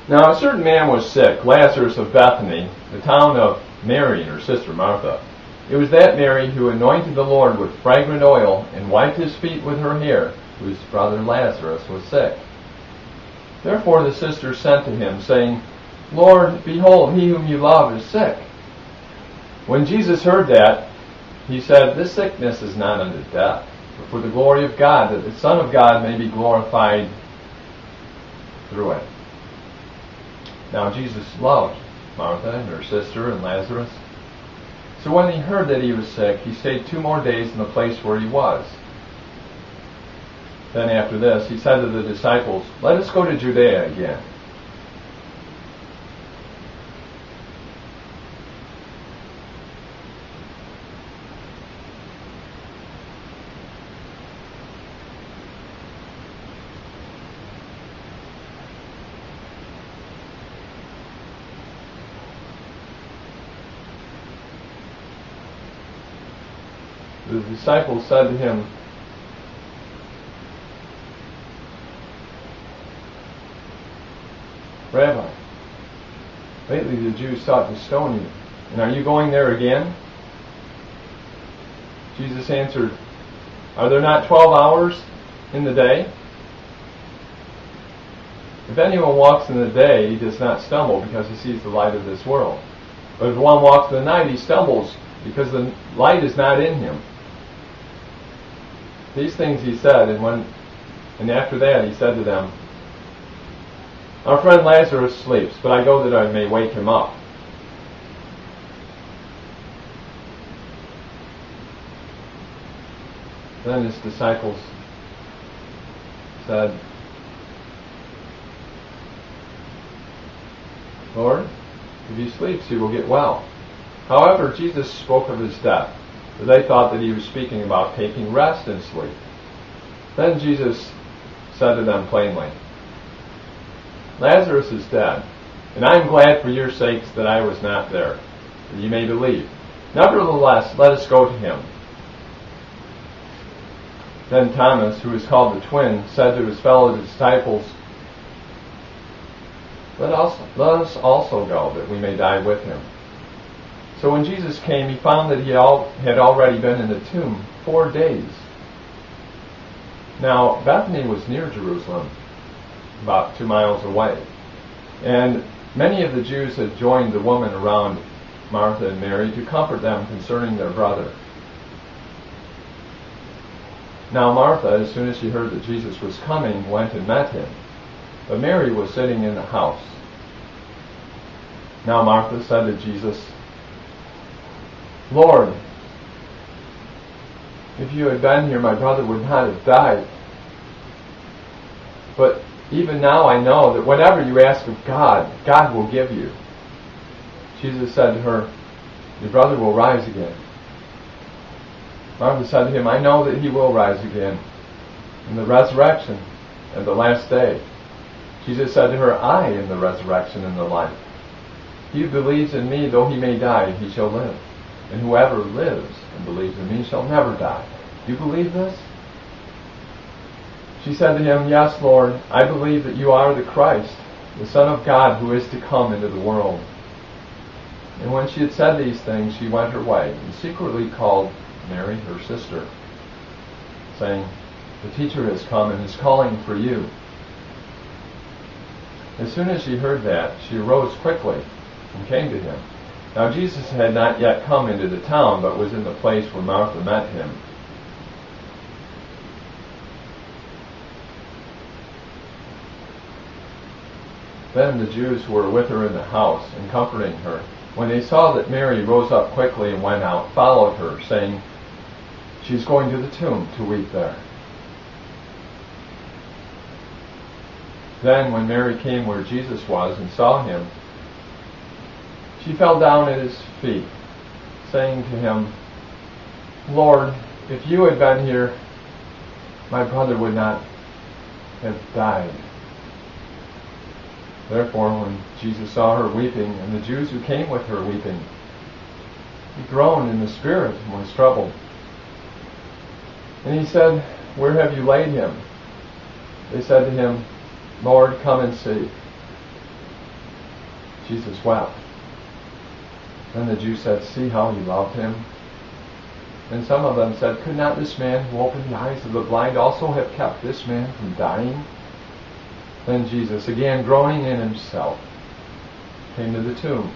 Now a certain man was sick, Lazarus of Bethany, the town of Mary and her sister Martha. It was that Mary who anointed the Lord with fragrant oil and wiped his feet with her hair, whose brother Lazarus was sick. Therefore the sisters sent to him, saying, Lord, behold, he whom you love is sick. When Jesus heard that, he said, This sickness is not unto death, but for the glory of God, that the Son of God may be glorified through it. Now Jesus loved Martha and her sister and Lazarus. So when he heard that he was sick, he stayed 2 more days in the place where he was. Then after this, he said to the disciples, Let us go to Judea again. The disciples said to him, Rabbi, lately the Jews sought to stone you, and are you going there again? Jesus answered, Are there not 12 hours in the day? If anyone walks in the day, he does not stumble because he sees the light of this world. But if one walks in the night, he stumbles because the light is not in him. These things he said, and after that he said to them, Our friend Lazarus sleeps, but I go that I may wake him up. Then his disciples said, Lord, if he sleeps, he will get well. However, Jesus spoke of his death, for they thought that he was speaking about taking rest and sleep. Then Jesus said to them plainly, Lazarus is dead, and I am glad for your sakes that I was not there, that you may believe. Nevertheless, let us go to him. Then Thomas, who is called the twin, said to his fellow disciples, Let us also go, that we may die with him. So when Jesus came, he found that he had already been in the tomb 4 days. Now Bethany was near Jerusalem, about 2 miles away. And many of the Jews had joined the woman around Martha and Mary to comfort them concerning their brother. Now Martha, as soon as she heard that Jesus was coming, went and met him. But Mary was sitting in the house. Now Martha said to Jesus, Lord, if you had been here, my brother would not have died. But even now I know that whatever you ask of God, God will give you. Jesus said to her, Your brother will rise again. Martha said to him, I know that he will rise again in the resurrection at the last day. Jesus said to her, I am the resurrection and the life. He who believes in me, though he may die, he shall live. And whoever lives and believes in me shall never die. Do you believe this? She said to him, Yes, Lord, I believe that you are the Christ, the Son of God who is to come into the world. And when she had said these things, she went her way and secretly called Mary, her sister, saying, The teacher has come and is calling for you. As soon as she heard that, she arose quickly and came to him. Now Jesus had not yet come into the town, but was in the place where Martha met him. Then the Jews who were with her in the house and comforting her, when they saw that Mary rose up quickly and went out, followed her, saying, She is going to the tomb to weep there. Then when Mary came where Jesus was and saw him, she fell down at his feet, saying to him, Lord, if you had been here, my brother would not have died. Therefore, when Jesus saw her weeping, and the Jews who came with her weeping, he groaned in the spirit and was troubled. And he said, Where have you laid him? They said to him, Lord, come and see. Jesus wept. Then the Jews said, "See how he loved him." And some of them said, "Could not this man who opened the eyes of the blind also have kept this man from dying?" Then Jesus, again groaning in himself, came to the tomb.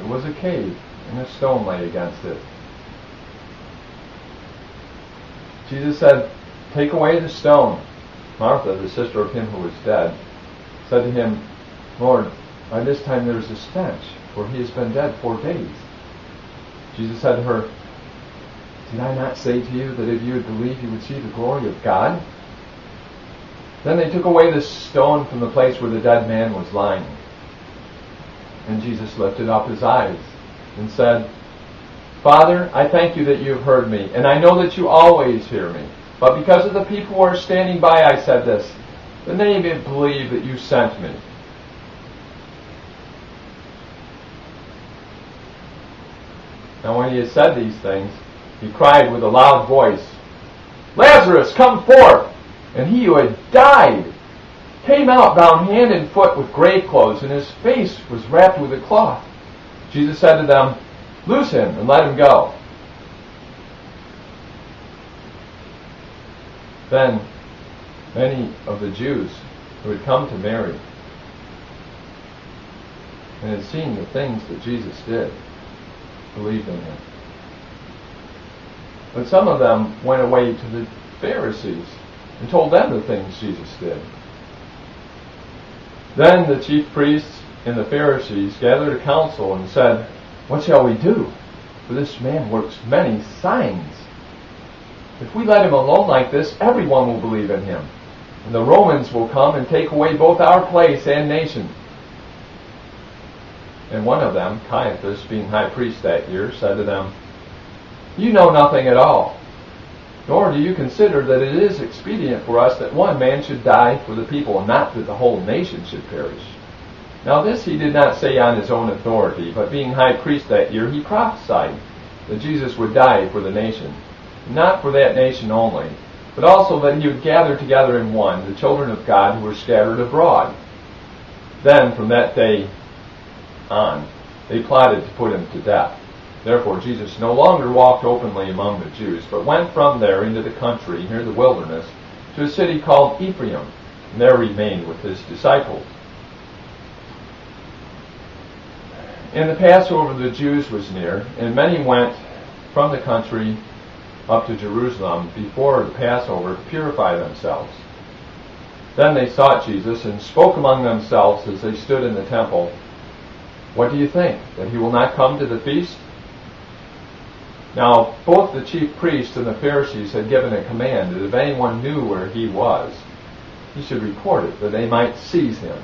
It was a cave, and a stone lay against it. Jesus said, "Take away the stone." Martha, the sister of him who was dead, said to him, "Lord, by this time there is a stench, for he has been dead 4 days." Jesus said to her, "Did I not say to you that if you would believe you would see the glory of God?" Then they took away the stone from the place where the dead man was lying. And Jesus lifted up his eyes and said, "Father, I thank you that you have heard me, and I know that you always hear me. But because of the people who are standing by, I said this, that they may believe that you sent me." Now when he had said these things, he cried with a loud voice, "Lazarus, come forth!" And he who had died came out, bound hand and foot with grave clothes, and his face was wrapped with a cloth. Jesus said to them, "Loose him and let him go." Then many of the Jews who had come to Mary and had seen the things that Jesus did believed in him. But some of them went away to the Pharisees and told them the things Jesus did. Then the chief priests and the Pharisees gathered a council and said, "What shall we do? For this man works many signs. If we let him alone like this, everyone will believe in him, and the Romans will come and take away both our place and nation." And one of them, Caiaphas, being high priest that year, said to them, "You know nothing at all, nor do you consider that it is expedient for us that one man should die for the people, and not that the whole nation should perish." Now this he did not say on his own authority, but being high priest that year, he prophesied that Jesus would die for the nation, not for that nation only, but also that he would gather together in one the children of God who were scattered abroad. Then from that day on, they plotted to put him to death. Therefore Jesus no longer walked openly among the Jews, but went from there into the country near the wilderness to a city called Ephraim, and there remained with his disciples. And the Passover of the Jews was near, and many went from the country up to Jerusalem before the Passover to purify themselves. Then they sought Jesus and spoke among themselves as they stood in the temple, "What do you think, that he will not come to the feast?" Now both the chief priests and the Pharisees had given a command that if anyone knew where he was, he should report it, that they might seize him.